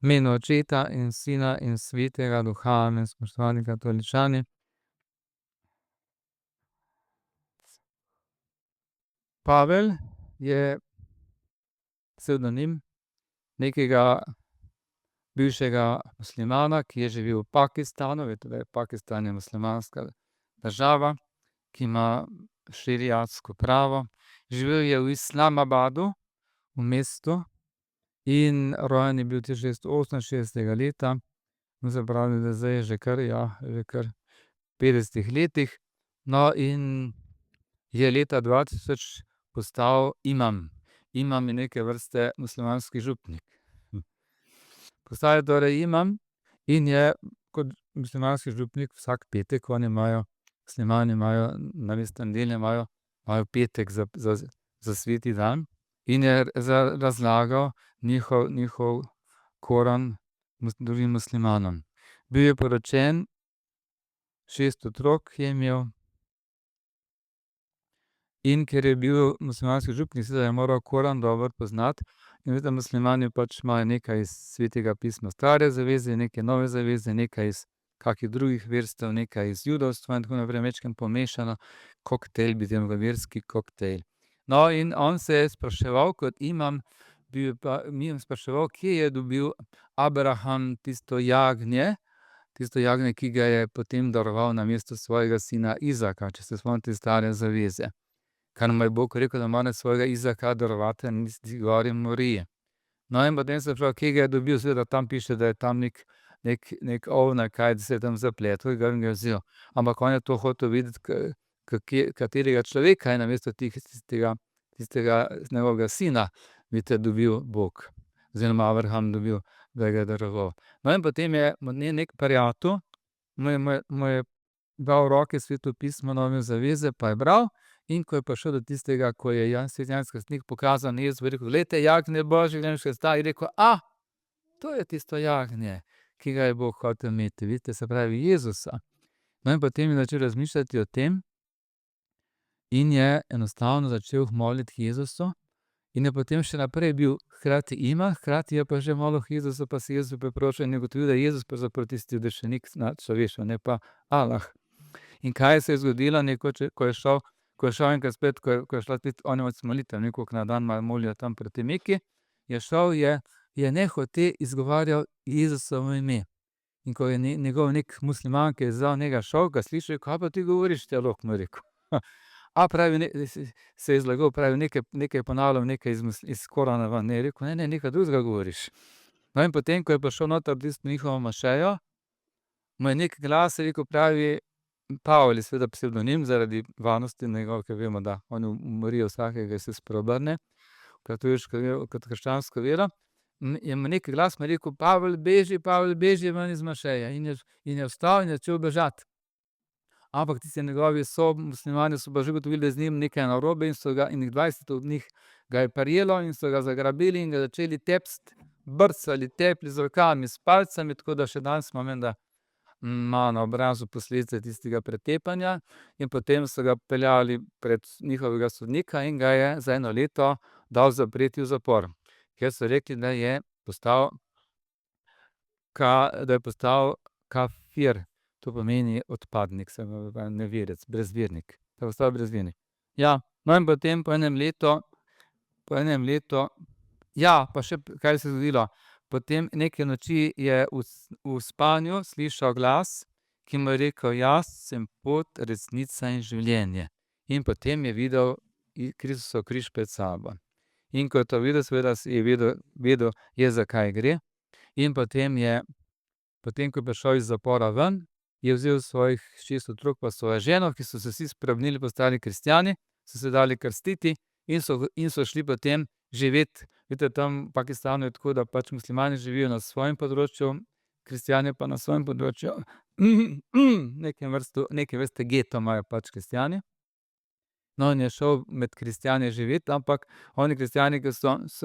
Menu Očeta in Sina in Svetega Duha, amen, spoštovani katoličani. Pavel je psevdonim nekega bivšega muslimana, ki je živel v Pakistanu. Veste, da je Pakistan je muslimanska država, ki ima šeriatsko pravo. Živel je v Islamabadu, v mestu, in rojen je bil 1668. leta. Se pravi, da zdaj je že kar 50 letih. No, in je leta 2000 postal imam. Imam je neke vrste muslimanski župnik. Postal je torej imam in je kot muslimanski župnik vsak petek, muslimani imajo namesto nedelje imajo petek za sveti dan, in je razlagal njihov koran drugim muslimanom. Bil je poročen, 6 otrok je imel. In ker je bil muslimanski župnik, seveda je moral koran dobro poznati. In veste, muslimani pač imajo nekaj iz Svetega pisma Stare zaveze, nekaj Nove zaveze, nekaj iz kakih drugih verstev, nekaj iz judovstva in tako naprej, majčkeno pomešano. Koktajl, bi temu rekel, verski koktajl. No, in on se je spraševal kot imam, spraševal, kje je dobil Abraham tisto jagnje, ki ga je potem daroval namesto svojega sina Izaka, če se spomnite Stare zaveze. Kar mu je Bog rekel, da mora svojega Izaka darovati na tisti gori Moriji. No, in potem se je vprašal, kje ga je dobil. Seveda tam piše, da je tam neki ovna, kaj se je tam zapletel in ga je vzel. Ampak on je to hotel videti, katerega človeka je namesto tistega njegovega sina, vidite, dobil Bog. Oziroma Abraham dobil, da ga je daroval. No, in potem je neki prijatelj mu je dal v roke Sveto pismo Nove zaveze, pa je bral. In ko je prišel do tistega, ko je sveti Janez Krstnik pokazal Jezu, je rekel: "Glejte, jagnje Božje, je rekel: to je tisto jagnje, ki ga je Bog hotel imeti." Vidite, se pravi Jezusa. No, in potem je začel razmišljati o tem in je enostavno začel moliti Jezusu. In je potem še naprej bil hkrati imam, hkrati je pa že molil Jezusu, pa se Jezus preprošil in je ugotovil, da je Jezus pravzaprav tisti udešenik nadčloveščev, ne pa Allah. In kaj se je zgodilo nekoč, ko je šel enkrat spet, ko je šla spet ona molitev, koliko na dan molijo tam pri tej Meki, je šel, je nehote izgovarjal Jezusovo ime. In ko je njegov neki musliman, ki je zraven njega šel, ga slišal, je rekel: "Kaj pa ti govoriš, teolog?" mu je rekel. Pravi, se je zlagal, pravi, nekaj je ponavljal, nekaj iz Korana ven. Je rekel: "Ne, nekaj drugega govoriš." No, in potem, ko je prišel noter v tisto njihovo mošejo, mu je neki glas rekel, pravi, Pavel je seveda psevdonim zaradi varnosti njegove, ker vemo, da on umori vsakega, se spreobrne kot krščansko vero. Je mu neki glas mu je rekel: Pavel, beži ven iz mošeje." In je vstal in je začel bežati. Ampak tisti njegovi muslimani so pa že ugotovili, da je z njim nekaj narobe, in 20 od njih ga je prijelo in so ga zagrabili in ga začeli tepsti, brcali, tepli z rokami, s palcami, tako da še danes ima menda ima na obrazu posledice tistega pretepanja. In potem so ga peljali pred njihovega sodnika in ga je za 1 leto dal zapreti v zapor. Ker so rekli, da je postal kafir. To pomeni odpadnik, se pravi neverec, brezvernik. Da je postal brezvernik. Ja, no, in potem po enem letu, pa še kaj se je zgodilo. Potem neke noči je v spanju slišal glas, ki mu je rekel: "Jaz sem pot, resnica in življenje." In potem je videl Kristusov križ pred sabo. In ko je to videl, seveda je vedel je, za kaj gre. In potem, ko je prišel iz zapora ven, je vzel svojih 6 otrok pa svojo ženo, ki so se vsi spremenili, postali kristjani, so se dali krstiti in so šli potem živet. Vidite, tam v Pakistanu je tako, da pač muslimani živijo na svojem področju, kristjani pa na svojem področju. Neke vrste geto imajo pač kristjani. No, in je šel med kristjane živeti, ampak oni kristjani, ki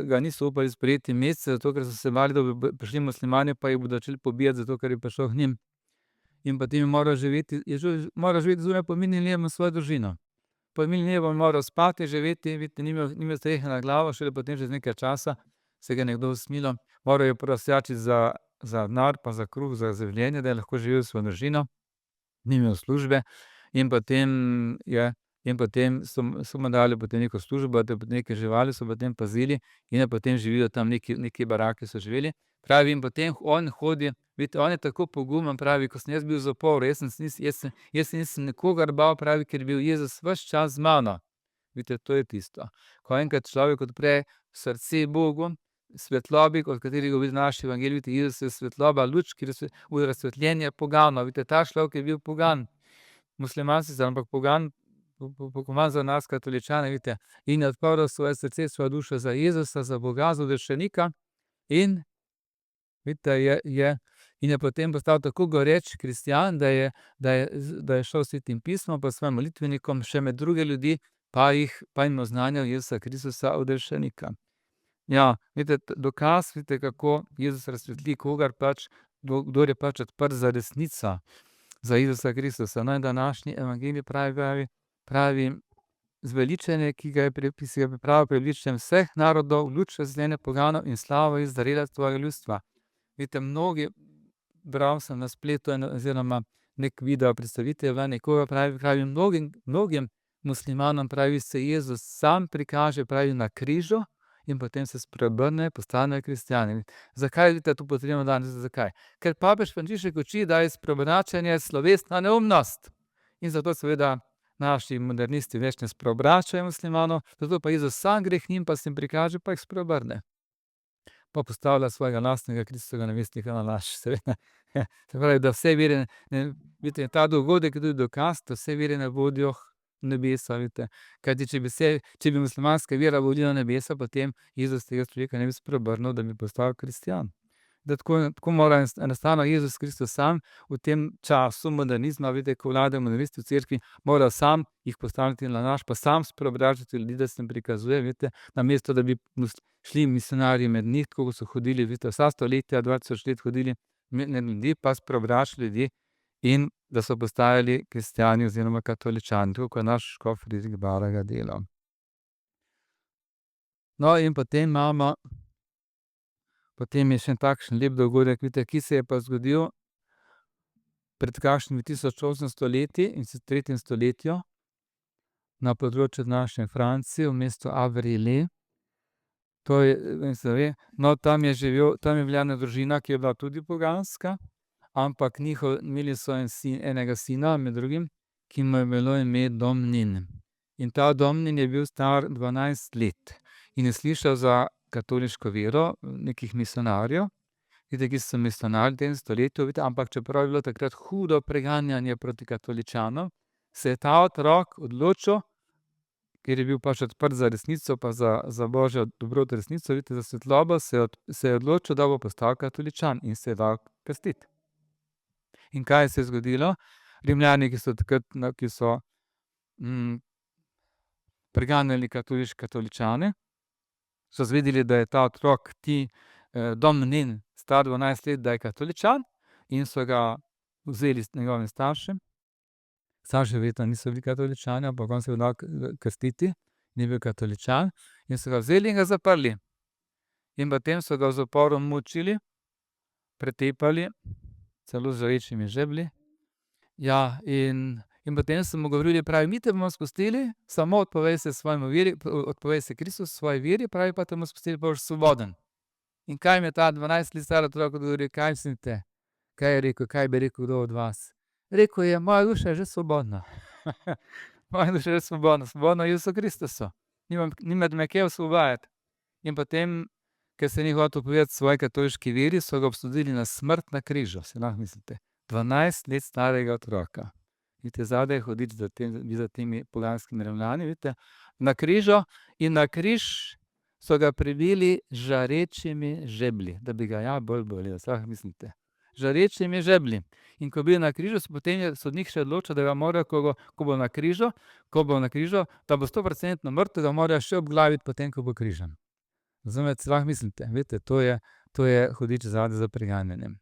ga niso upali sprejeti mesece, zato ker so se bali, da bodo prišli muslimani pa jih bodo začeli pobijati, zato ker je prišel k njim. In potem je moral živeti zunaj pod mirnim nebom s svojo družino. Pod mirnim nebom je moral spati, živeti, vidite, ni imel strehe nad glavo, šele potem čez nekaj časa se ga je nekdo usmilil, moral je prosjačiti za denar pa za kruh, za življenje, da je lahko živel s svojo družino, ni imel službe in potem so mu dali potem neko službo, da neke živali so potem pazili in je potem živel tam neki baraki so živeli. Pravi, in potem on hodi, vidite, on je tako pogumen, pravi, ko sem jaz bil v zaporu, jaz se nisem nikogar bal, pravi, ker je bil Jezus ves čas z mano. Vidite, to je tisto. Ko enkrat človek odpre srce Bogu, svetlobi, od katerih govori naš evangelij, vidite, Jezus je svetloba, luč, ki v razsvetljenje poganov. Vidite, ta človek je bil pogan, musliman sicer, ampak pogan, pogan za nas katoličane, vidite, in je odprl svoje srce, svojo dušo za Jezusa, za Boga, za odrešenika in vidite, in je potem postal tako goreč kristjan, da je šel s Svetim pismom pa svojim molitvenikom še med druge ljudi, pa jim oznanjal Jezusa Kristusa, odrešenika. Ja, vidite, dokaz, vidite, kako Jezus razsvetli kogar pač, kdor je pač odprt za resnico, za Jezusa Kristusa. No, in današnji evangelij pravi zveličenje, ki ga je pripravil preveličenjem vseh narodov, luč razsvetljenja poganov in slavo Izraela, tvojega ljudstva. Vidite, bral sem na spletu oziroma neki video predstavitev, nekoga pravi mnogim muslimanom, pravi, se Jezus sam prikaže, pravi, na križu in potem se spreobrne, postanejo kristjani. Zakaj, vidite, to potrebno danes? Zakaj? Ker papež Frančišek uči, da je spreobračanje slovesna neumnost. In zato seveda naši modernisti več ne spreobračajo muslimanov, zato pa Jezus sam gre k njim, pa se jim prikaže, pa jih spreobrne. Pa postavlja svojega lastnega Kristovega namestnika na laž, seveda. Se pravi, da vse vere, vidite, ta dogodek je tudi dokaz, da vse vere ne vodijo v nebesa, vidite. Kajti če bi muslimanska vera vodila v nebesa, potem Jezus tega človeka ne bi spreobrnil, da bi postal kristjan. Da tako mora enostavno Jezus Kristus sam v tem času modernizma, vidite, ko vladajo modernisti v cerkvi, mora sam jih postaviti na laž, pa sam spreobračati ljudi, da se jim prikazuje, vidite, namesto da bi šli misionarji med njih, tako so hodili, vidite, vsa stoletja, 2000 let hodili med ljudi, pa spreobračali ljudi in da so postajali kristjani oziroma katoličani, tako kot naš škof Friderik Baraga delal. No, in potem je še en takšen lep dogodek, vidite, ki se je pa zgodil pred kakšnimi 1800 leti, in sicer v 3. stoletju, na področju današnje Francije, v mestu Avrili. To je, no, tam je bila ena družina, ki je bila tudi poganska, ampak imeli so enega sina, med drugim, ki mu je bilo ime Domnin. In ta Domnin je bil star 12 let in je slišal za katoliško vero nekih misionarjev, vidite, ki so misionarji v tem stoletju, vidite, ampak čeprav je bilo takrat hudo preganjanje proti katoličanom, se je ta otrok odločil, ker je bil pač odprt za resnico, pa za božjo dobroto, resnico, vidite, za svetlobo, se je odločil, da bo postal katoličan in se je dal krstiti. In kaj se je zgodilo? Rimljani, ki so takrat, preganjali katoličane, so izvedeli, da je ta otrok, Domnin, star 12 let, da je katoličan, in so ga vzeli s njegovim staršem. Starši verjetno niso bili katoličani, ampak on se je dal krstiti, ni bil katoličan, in so ga vzeli in ga zaprli. In potem so ga v zaporu mučili, pretepali, celo z žarečimi žeblji. Ja, in potem so mu govorili, pravi, mi te bomo spustili, samo odpovej se Kristusu, svoji veri, pravi, pa te bomo spustili, pa boš svoboden. In kaj jim je ta 12 let star otrok odgovoril, kaj mislite? Kaj je rekel, kaj bi rekel kdo od vas? Rekel je, moja duša je že svobodna. Moja duša je že svobodna, svobodna v Jezusu Kristusu. Nima me kje osvobajati. In potem, ker se ni hotel povedati svoji katoliški veri, so ga obsodili na smrt na križu, si lahko mislite. 12 let starega otroka. Vidite, zadaj je hudič za temi poganskimi Rimljani, vidite, na križu, in na križ so ga pribili z žarečimi žeblji, da bi ga bolj bolelo, si lahko mislite. Žarečimi žeblji. In ko je bil na križu, potem je sodnik še odločil, da ga mora, ko bo na križu, da bo 100% mrtev, ga mora še obglaviti, potem ko bo križan. Razumete, si lahko mislite, vidite, to je hudič zadaj za preganjanje.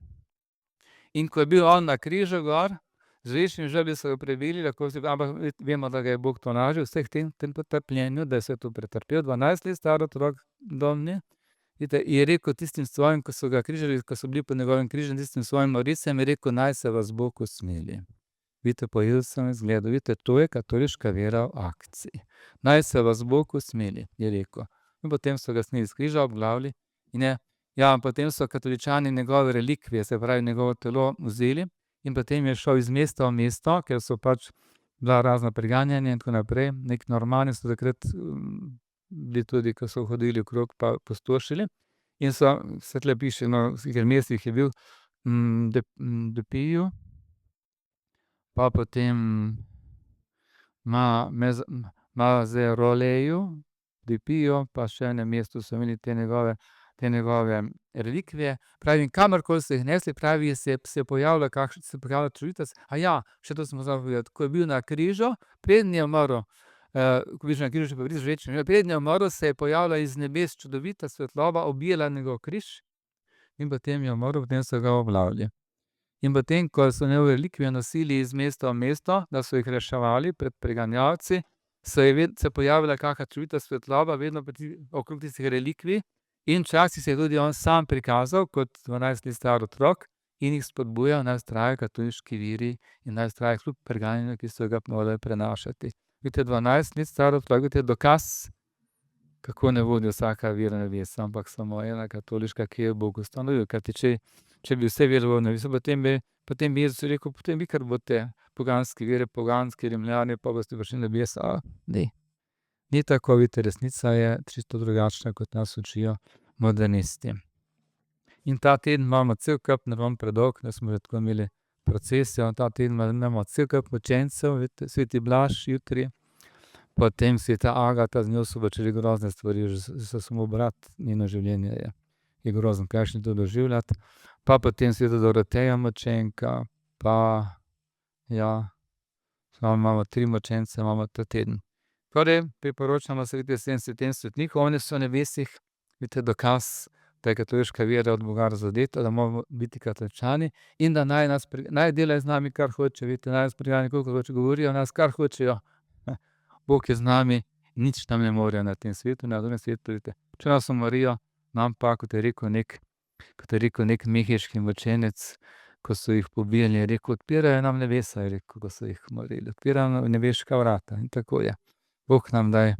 In ko je bil on na križu gor, z žarečimi žeblji so ga prebili, ampak vemo, da ga je Bog tolažil vseh tem potrpljenju, da je vse to pretrpel, 12 let star otrok Domnin, Vidite, je rekel tistim svojim, ko so ga križali, ko so bili pod njegovim križem, tistim svojim norilcem, je rekel: "Naj se vas Bog usmili." Vidite, po Jezusovem zgledu. Vidite, to je katoliška vera v akciji. "Naj se vas Bog usmili," je rekel. In potem so ga sneli s križa, obglavili in ja, potem so katoličani njegove relikvije, se pravi njegovo telo, vzeli in potem je šel iz mesta v mesto, ker so pač bila razna preganjanja in tako naprej. Neki normani so takrat, bili tudi, ko so hodili okrog pa pustošili. In so, saj tule piše, no, v katerih mestih je bil, Depiju, pa potem Mazeroleju, Depiju, pa še enem mestu so imeli te njegove relikvije. Pravi, in kamorkoli so jih nesli, pravi, se je pojavila čudovita še to sem pozabil povedati. Ko je bil na križu, preden je umrl, ko je bil že na križu, še pa res žvečen, preden je umrl, se je pojavila iz nebes čudovita svetloba, objela njegov križ in potem je umrl, potem so ga obglavili. In potem, ko so njegove relikvije nosili iz mesta v mesto, da so jih reševali pred preganjalci, se je pojavila kaka čudovita svetloba vedno okrog tistih relikvij in včasih se je tudi on sam prikazal kot 12 let star otrok in jih spodbujal, naj vztrajajo v katoliški veri in naj vztrajajo kljub preganjanju, ki so ga morali prenašati. Vidite, 12 let star otrok, vidite, dokaz, kako ne vodi vsaka vera v nebesa, ampak samo ena katoliška, ki jo je Bog ustanovil. Kajti če bi vse vere vodile v nebeso, potem bi Jezus rekel: "Potem vi kar bodite poganske vere, poganski Rimljani, pa boste prišli v nebesa." Ne. Ni tako, vidite, resnica je čisto drugačna, kot nas učijo modernisti. In ta teden imamo cel kup, ne bom predolg, da smo že tako imeli procesijo, ta teden imamo cel kup mučencev, vidite, sveti Blaž jutri, potem sveta Agata, z njo so počeli grozne stvari, že samo brati njeno življenje je grozno, kakšno je to doživljati. Pa potem sveta Doroteja mučenka, pa ja, imamo 3 mučence imamo ta teden. Torej, priporočamo se videti vsem svetim svetnikom, oni so v nebesih, vidite, dokaz, da je katoliška vera od Boga razodeta, da moramo biti katoličani in da naj delajo z nami, kar hočejo, vidite, naj nas preganjajo, kolikor hočejo, govorijo o nas, kar hočejo. Bog je z nami, nič nam ne morejo na tem svetu, na drugem svetu, vidite. Včeraj Marijo, nam pa, kot je rekel neki mehiški mučenec, ko so jih pobijali, je rekel: "Odpirajo nam nebesa," je rekel, ko so jih morili. "Odpirajo nam nebeška vrata." In tako je. Bog nam daj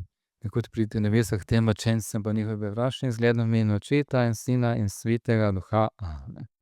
nekoč priti v nebesa k tem mučencem po njihovem prestrašnem zgledu, v imenu Očeta in Sina in Svetega duha. Amen.